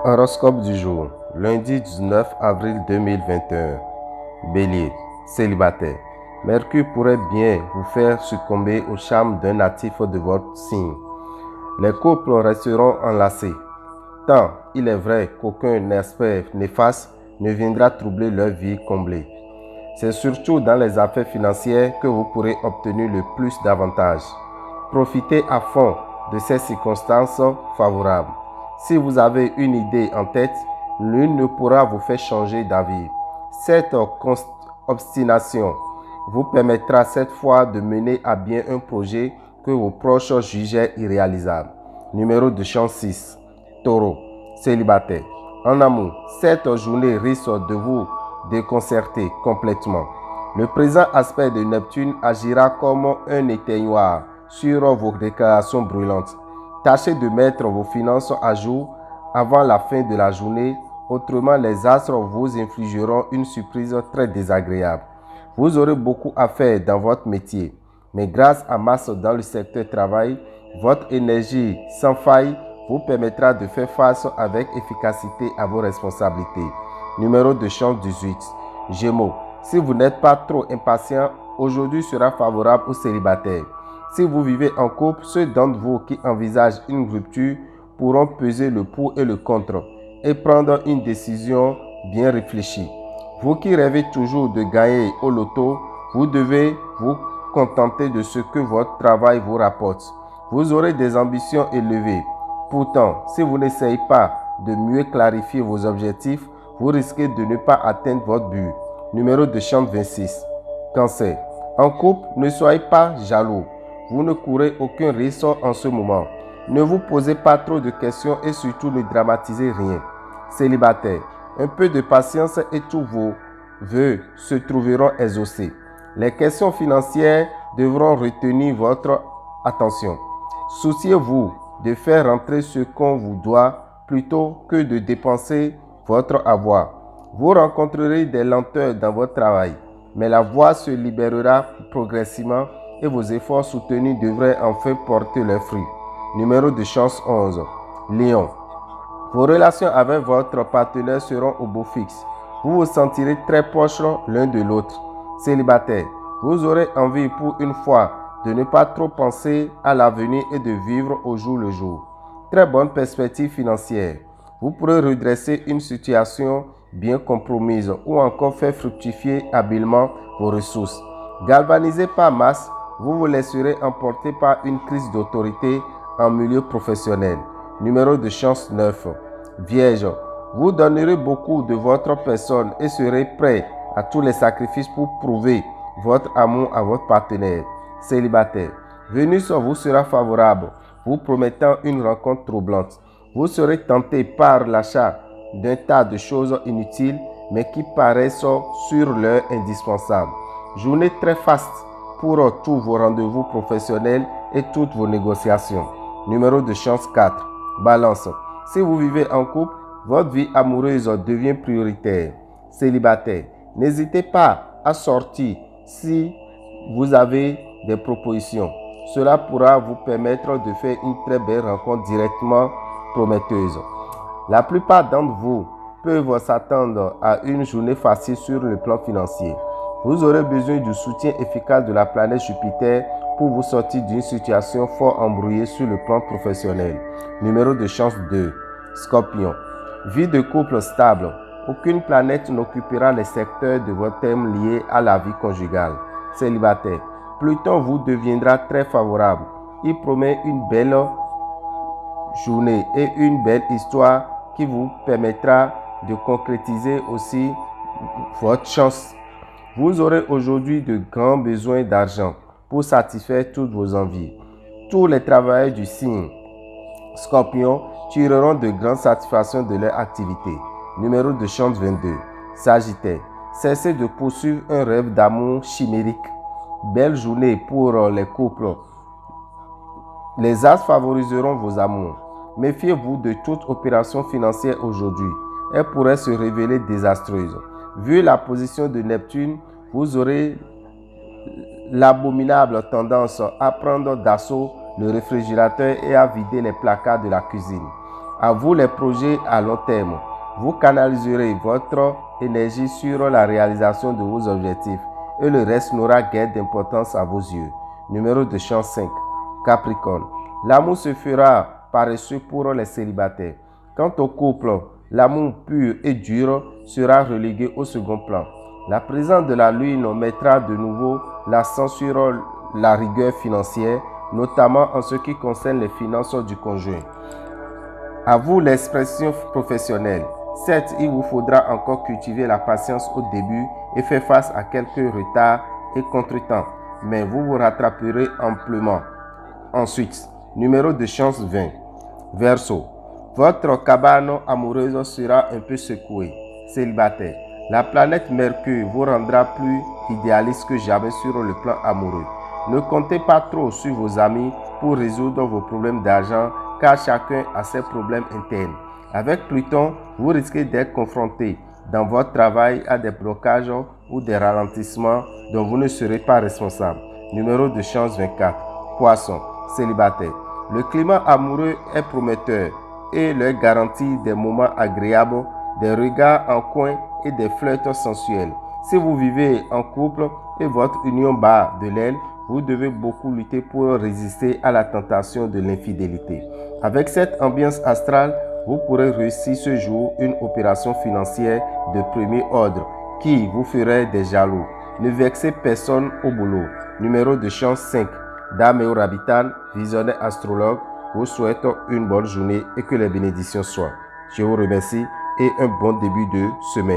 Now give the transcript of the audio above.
Horoscope du jour, lundi 19 avril 2021. Bélier, célibataire. Mercure pourrait bien vous faire succomber au charme d'un natif de votre signe. Les couples resteront enlacés. Tant il est vrai qu'aucun aspect néfaste ne viendra troubler leur vie comblée. C'est surtout dans les affaires financières que vous pourrez obtenir le plus d'avantages. Profitez à fond de ces circonstances favorables. Si vous avez une idée en tête, l'une ne pourra vous faire changer d'avis. Cette obstination vous permettra cette fois de mener à bien un projet que vos proches jugeaient irréalisable. Numéro de chance 6. Taureau, célibataire. En amour, cette journée risque de vous déconcerter complètement. Le présent aspect de Neptune agira comme un éteignoir sur vos déclarations brûlantes. Tâchez de mettre vos finances à jour avant la fin de la journée, autrement les astres vous infligeront une surprise très désagréable. Vous aurez beaucoup à faire dans votre métier, mais grâce à Mars dans le secteur travail, votre énergie sans faille vous permettra de faire face avec efficacité à vos responsabilités. Numéro de chance 18. Gémeaux, si vous n'êtes pas trop impatient, aujourd'hui sera favorable aux célibataires. Si vous vivez en couple, ceux d'entre vous qui envisagent une rupture pourront peser le pour et le contre et prendre une décision bien réfléchie. Vous qui rêvez toujours de gagner au loto, vous devez vous contenter de ce que votre travail vous rapporte. Vous aurez des ambitions élevées. Pourtant, si vous n'essayez pas de mieux clarifier vos objectifs, vous risquez de ne pas atteindre votre but. Numéro de chance 26. Cancer. En couple, ne soyez pas jaloux. Vous ne courez aucun risque en ce moment. Ne vous posez pas trop de questions et surtout ne dramatisez rien. Célibataire, un peu de patience et tous vos vœux se trouveront exaucés. Les questions financières devront retenir votre attention. Souciez-vous de faire rentrer ce qu'on vous doit plutôt que de dépenser votre avoir. Vous rencontrerez des lenteurs dans votre travail, mais la voie se libérera progressivement et vos efforts soutenus devraient enfin porter leurs fruits. Numéro de chance 11. Lion. Vos relations avec votre partenaire seront au beau fixe. Vous vous sentirez très proches l'un de l'autre. Célibataire. Vous aurez envie pour une fois de ne pas trop penser à l'avenir et de vivre au jour le jour. Très bonne perspective financière. Vous pourrez redresser une situation bien compromise ou encore faire fructifier habilement vos ressources. Galvanisé par masse, vous vous laisserez emporter par une crise d'autorité en milieu professionnel. Numéro de chance 9. Vierge, vous donnerez beaucoup de votre personne et serez prêt à tous les sacrifices pour prouver votre amour à votre partenaire. Célibataire, Vénus vous sera favorable, vous promettant une rencontre troublante. Vous serez tenté par l'achat d'un tas de choses inutiles, mais qui paraissent sur l'heure indispensables. Journée très faste pour tous vos rendez-vous professionnels et toutes vos négociations. Numéro de chance 4. Balance. Si vous vivez en couple, votre vie amoureuse devient prioritaire. Célibataire, n'hésitez pas à sortir si vous avez des propositions. Cela pourra vous permettre de faire une très belle rencontre directement prometteuse. La plupart d'entre vous peuvent s'attendre à une journée facile sur le plan financier. Vous aurez besoin du soutien efficace de la planète Jupiter pour vous sortir d'une situation fort embrouillée sur le plan professionnel. Numéro de chance 2. Scorpion. Vie de couple stable. Aucune planète n'occupera les secteurs de votre thème liés à la vie conjugale. Célibataire. Pluton vous deviendra très favorable. Il promet une belle journée et une belle histoire qui vous permettra de concrétiser aussi votre chance. Vous aurez aujourd'hui de grands besoins d'argent pour satisfaire toutes vos envies. Tous les travailleurs du signe Scorpion tireront de grandes satisfactions de leur activité. Numéro de chance 22. Sagittaire. Cessez de poursuivre un rêve d'amour chimérique. Belle journée pour les couples. Les astres favoriseront vos amours. Méfiez-vous de toute opération financière aujourd'hui. Elle pourrait se révéler désastreuse. Vu la position de Neptune, vous aurez l'abominable tendance à prendre d'assaut le réfrigérateur et à vider les placards de la cuisine. À vous les projets à long terme. Vous canaliserez votre énergie sur la réalisation de vos objectifs et le reste n'aura guère d'importance à vos yeux. Numéro de chance 5. Capricorne. L'amour se fera paresseux pour les célibataires. Quant au couple, l'amour pur et dur sera relégué au second plan. La présence de la lune mettra de nouveau l'accent sur la rigueur financière, notamment en ce qui concerne les finances du conjoint. À vous l'expression professionnelle. Certes, il vous faudra encore cultiver la patience au début et faire face à quelques retards et contretemps, mais vous vous rattraperez amplement. Ensuite, numéro de chance 20. Verseau. Votre cabane amoureuse sera un peu secouée. Célibataire. La planète Mercure vous rendra plus idéaliste que jamais sur le plan amoureux. Ne comptez pas trop sur vos amis pour résoudre vos problèmes d'argent, car chacun a ses problèmes internes. Avec Pluton, vous risquez d'être confronté dans votre travail à des blocages ou des ralentissements dont vous ne serez pas responsable. Numéro de chance 24. Poisson. Célibataire. Le climat amoureux est prometteur et leur garantit des moments agréables, des regards en coin et des flirts sensuels. Si vous vivez en couple et votre union bat de l'aile, vous devez beaucoup lutter pour résister à la tentation de l'infidélité. Avec cette ambiance astrale, vous pourrez réussir ce jour une opération financière de premier ordre qui vous ferait des jaloux. Ne vexez personne au boulot. Numéro de chance 5. Dame et Rabitan, visionnaire astrologue, vous souhaite une bonne journée et que les bénédictions soient. Je vous remercie et un bon début de semaine.